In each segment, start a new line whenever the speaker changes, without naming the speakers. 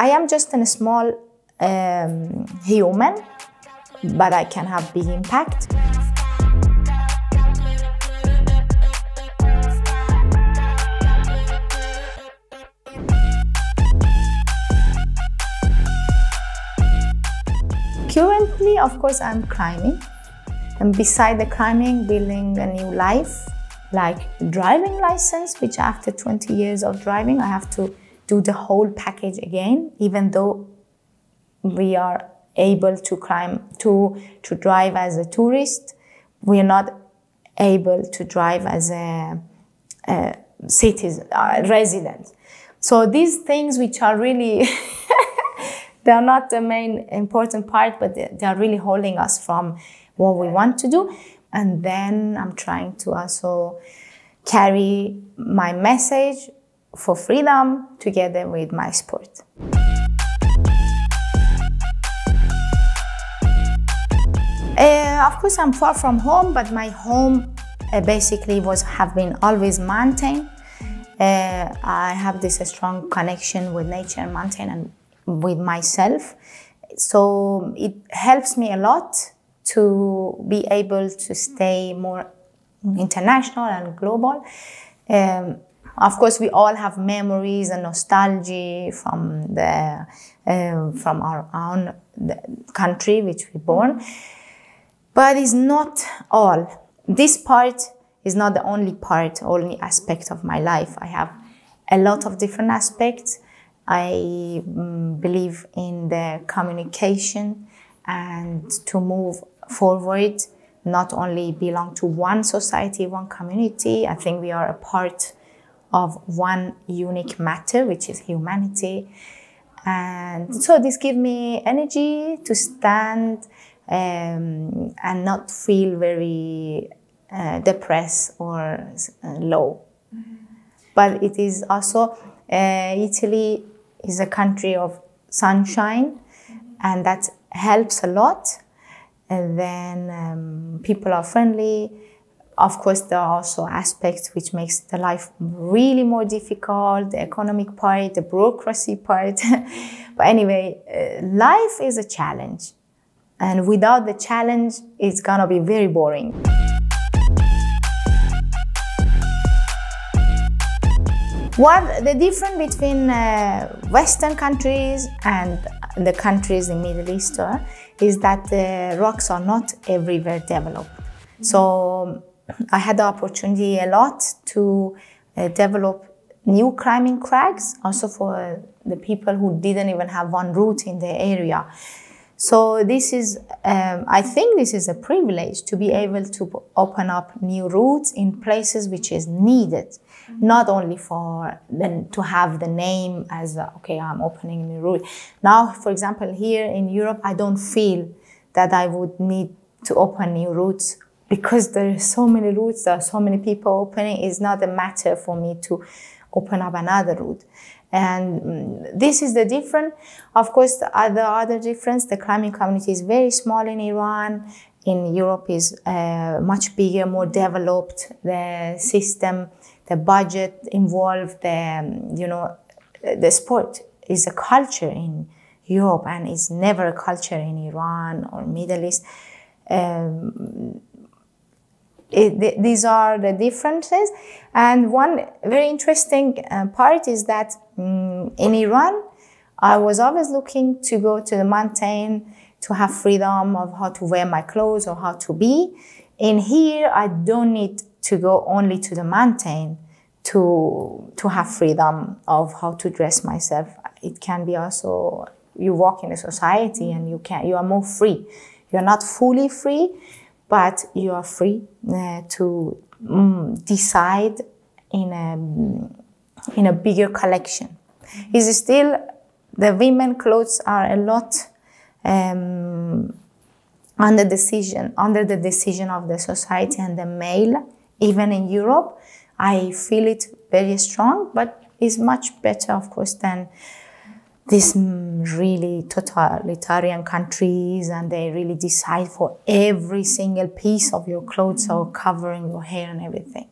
I am just a small human, but I can have big impact. Currently, of course, I'm climbing. And beside the climbing, building a new life, like driving license, which after 20 years of driving, I have to do the whole package again, even though we are able to climb, to drive as a tourist. We are not able to drive as a citizen, resident. So these things which are really, they are not the main important part, but they are really holding us from what we want to do. And then I'm trying to also carry my message for freedom together with my sport. Of course, I'm far from home, but my home basically have been always mountain. I have this strong connection with nature and mountain and with myself. So it helps me a lot to be able to stay more international and global. Of course, we all have memories and nostalgia from our own country, which we born. But it's not all. This part is not the only aspect of my life. I have a lot of different aspects. I believe in the communication and to move forward, not only belong to one society, one community. I think we are a part of one unique matter, which is humanity. And so this gives me energy to stand and not feel very depressed or low. But it is also, Italy is a country of sunshine, and that helps a lot. And then people are friendly. Of course, there are also aspects which makes the life really more difficult, the economic part, the bureaucracy part. But anyway, life is a challenge. And without the challenge, it's gonna be very boring. What the difference between Western countries and the countries in Middle East is that the rocks are not everywhere developed. So I had the opportunity a lot to develop new climbing crags, also for the people who didn't even have one route in the area. So this is, I think this is a privilege to be able to open up new routes in places which is needed, not only for then to have the name as, okay, I'm opening a new route. Now, for example, here in Europe, I don't feel that I would need to open new routes because there are so many routes, there are so many people opening. It's not a matter for me to open up another route. And this is the difference. Of course, the other difference, the climbing community is very small in Iran. In Europe is much bigger, more developed. The system, the budget involved, the sport is a culture in Europe and is never a culture in Iran or Middle East. These are the differences. And one very interesting part is that in Iran, I was always looking to go to the mountain to have freedom of how to wear my clothes or how to be. In here, I don't need to go only to the mountain to have freedom of how to dress myself. It can be also, you walk in a society and you are more free. You're not fully free, but you are free to decide in a bigger collection. Is still the women clothes are a lot under the decision of the society and the male. Even in Europe, I feel it very strong, but it's much better, of course, than these really totalitarian countries, and they really decide for every single piece of your clothes or covering your hair and everything.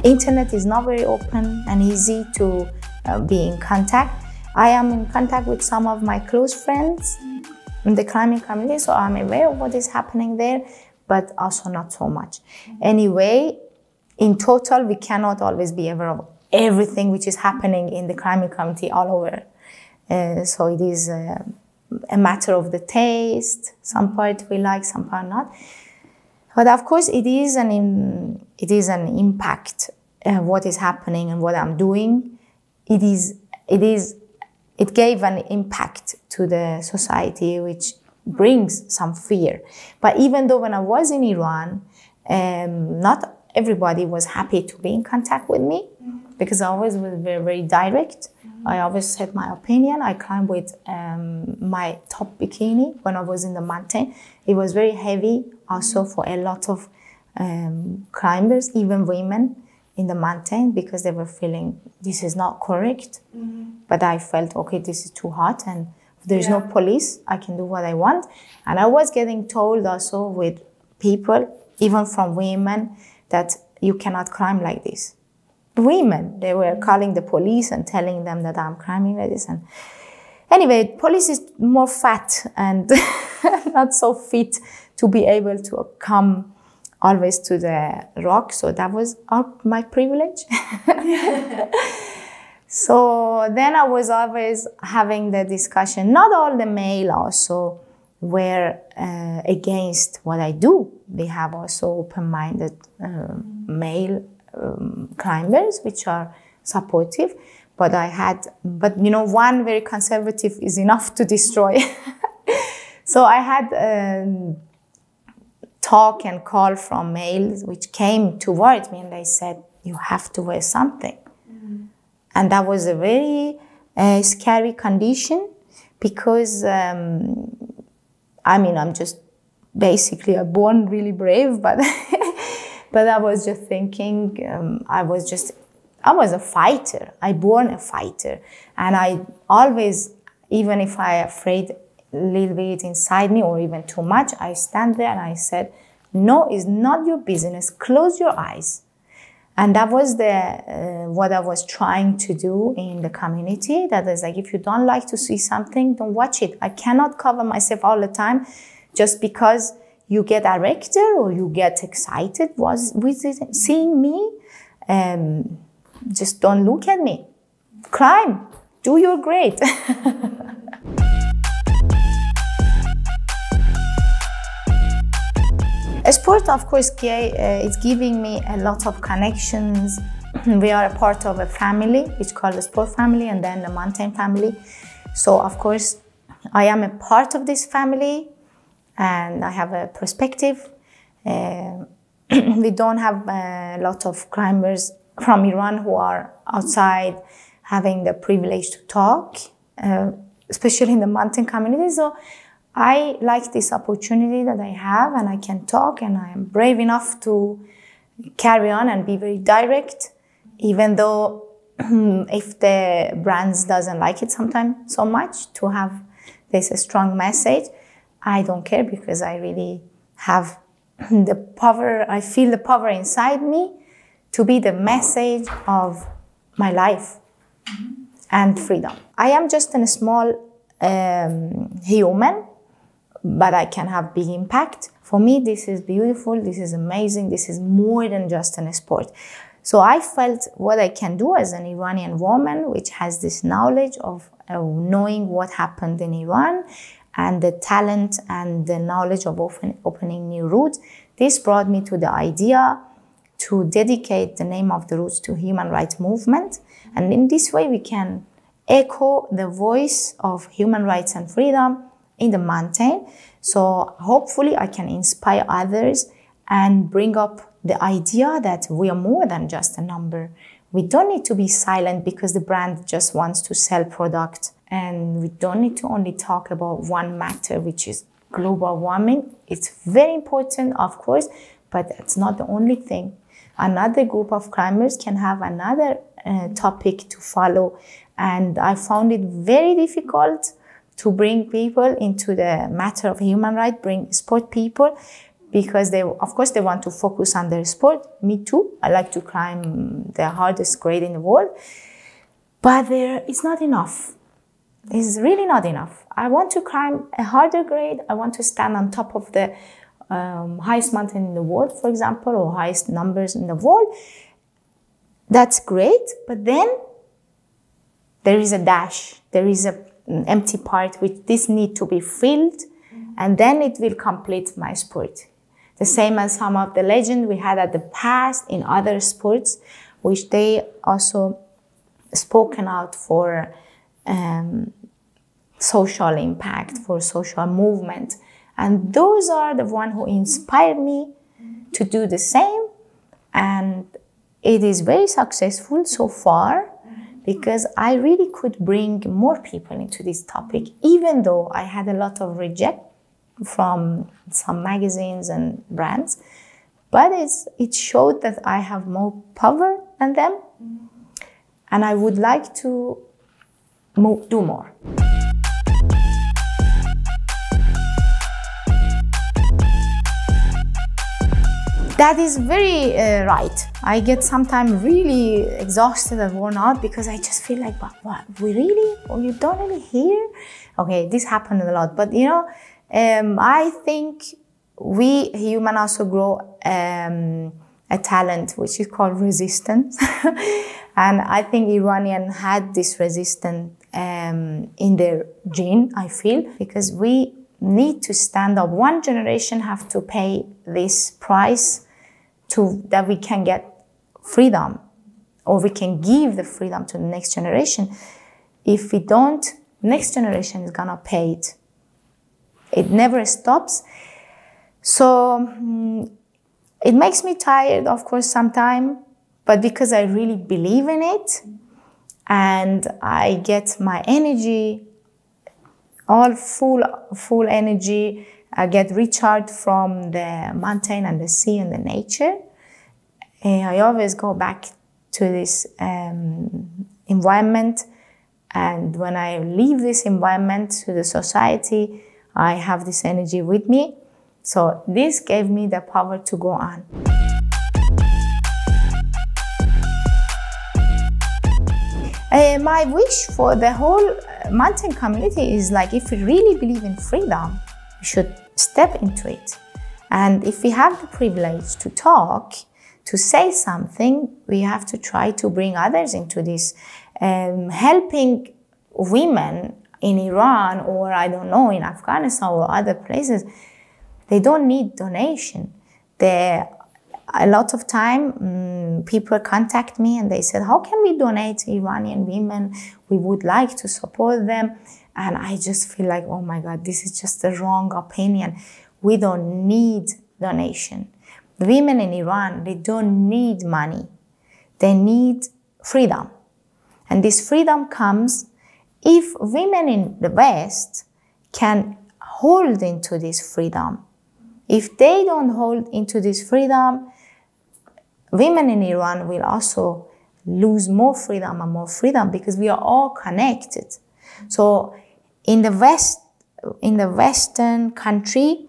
Internet is not very open and easy to be in contact. I am in contact with some of my close friends in the climbing community, so I'm aware of what is happening there, but also not so much. Anyway, in total, we cannot always be aware of everything which is happening in the climbing community all over. So it is a matter of the taste. Some part we like, some part not. But of course, it is an impact. What is happening and what I'm doing, it gave an impact to the society, which brings some fear. But even though when I was in Iran, not everybody was happy to be in contact with me, because I always was very, very direct. I always said my opinion. I climbed with my top bikini when I was in the mountain. It was very heavy also for a lot of climbers, even women in the mountain, because they were feeling this is not correct. But I felt, okay, this is too hot and there's no police, I can do what I want. And I was getting told also with people, even from women, that you cannot climb like this. Women, they were calling the police and telling them that I'm climbing like this. And anyway, police is more fat and not so fit to be able to come always to the rock. So that was my privilege. So then I was always having the discussion. Not all the male also were against what I do. They have also open-minded male climbers, which are supportive. But you know, one very conservative is enough to destroy. So I had talk and call from males which came towards me and they said, you have to wear something. And that was a very scary condition, because I mean, I'm just basically born really brave, but but I was just thinking, I was a fighter. I born a fighter. And I always, even if I'm afraid a little bit inside me or even too much, I stand there and I said, no, it's not your business. Close your eyes. And that was what I was trying to do in the community. That is like, if you don't like to see something, don't watch it. I cannot cover myself all the time just because you get erected or you get excited with it, seeing me. Just don't look at me. Climb. Do your great. Sport, of course, is giving me a lot of connections. We are a part of a family, which is called the sport family, and then the mountain family. So, of course, I am a part of this family, and I have a perspective. We don't have a lot of climbers from Iran who are outside having the privilege to talk, especially in the mountain community. So I like this opportunity that I have, and I can talk, and I am brave enough to carry on and be very direct, even though if the brands doesn't like it sometimes so much, to have this strong message. I don't care, because I really have the power. I feel the power inside me to be the message of my life and freedom. I am just a small human, but I can have big impact. For me, this is beautiful, this is amazing, this is more than just a sport. So I felt what I can do as an Iranian woman, which has this knowledge of knowing what happened in Iran, and the talent and the knowledge of opening new routes. This brought me to the idea to dedicate the name of the routes to human rights movement. And in this way, we can echo the voice of human rights and freedom in the mountain. So hopefully I can inspire others and bring up the idea that we are more than just a number. We don't need to be silent because the brand just wants to sell product. And we don't need to only talk about one matter, which is global warming. It's very important, of course, but it's not the only thing. Another group of climbers can have another topic to follow. And I found it very difficult to bring people into the matter of human rights, bring sport people. because of course, they want to focus on their sport. Me too. I like to climb the hardest grade in the world, but it's not enough. It's really not enough. I want to climb a harder grade. I want to stand on top of the highest mountain in the world, for example, or highest numbers in the world. That's great, but then there is a dash. There is an empty part which this need to be filled, and then it will complete my sport. The same as some of the legend we had at the past in other sports, which they also spoken out for social impact, for social movement. And those are the one who inspired me to do the same. And it is very successful so far, because I really could bring more people into this topic, even though I had a lot of reject from some magazines and brands. But it showed that I have more power than them, and I would like to do more. That is very right. I get sometimes really exhausted and worn out because I just feel like, what, we really? Oh, you don't really hear? Okay, this happened a lot. But you know, I think we human also grow a talent which is called resistance. And I think Iranian had this resistance in their gene, I feel, because we need to stand up. One generation have to pay this price that we can get freedom, or we can give the freedom to the next generation. If we don't, next generation is gonna pay it. It never stops. So it makes me tired, of course, sometimes, but because I really believe in it, and I get my energy, all full energy, I get recharged from the mountain and the sea and the nature. And I always go back to this environment. And when I leave this environment to the society, I have this energy with me. So this gave me the power to go on. My wish for the whole mountain community is like, if we really believe in freedom, we should step into it. And if we have the privilege to talk, to say something, we have to try to bring others into this. Helping women in Iran, or I don't know, in Afghanistan or other places, they don't need donation. A lot of time, people contact me and they said, how can we donate to Iranian women? We would like to support them. And I just feel like, oh my God, this is just the wrong opinion. We don't need donation. The women in Iran, they don't need money. They need freedom. And this freedom comes if women in the West can hold into this freedom. If they don't hold into this freedom, women in Iran will also lose more freedom and more freedom, because we are all connected. So in the Western country,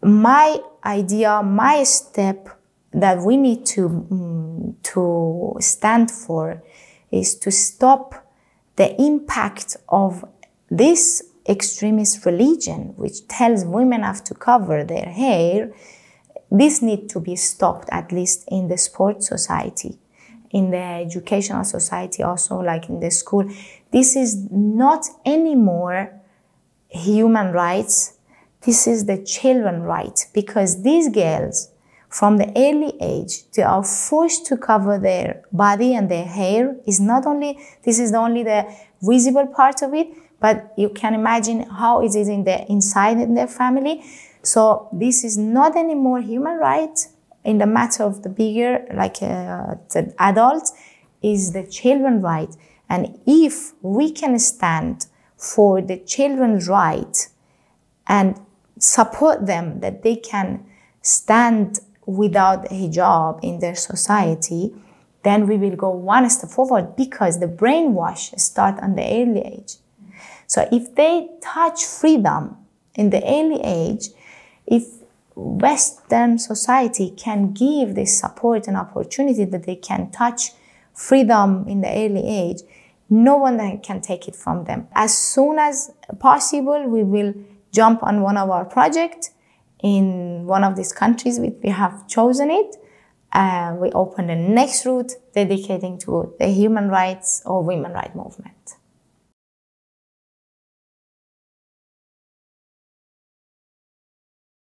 my idea, my step that we need to stand for is to stop the impact of this extremist religion, which tells women have to cover their hair. This needs to be stopped, at least in the sports society, in the educational society, also like in the school. This is not anymore human rights. This is the children's right, because these girls, from the early age, they are forced to cover their body and their hair. This is only the visible part of it, but you can imagine how it is inside in their family. So this is not anymore human rights. In the matter of the bigger, like the adults, is the children's right. And if we can stand for the children's right and support them, that they can stand without hijab in their society, then we will go one step forward, because the brainwash starts at the early age. So if they touch freedom in the early age, if Western society can give this support and opportunity that they can touch freedom in the early age, no one can take it from them. As soon as possible, we will jump on one of our projects in one of these countries. We have chosen it. We open the next route dedicating to the human rights or women rights movement.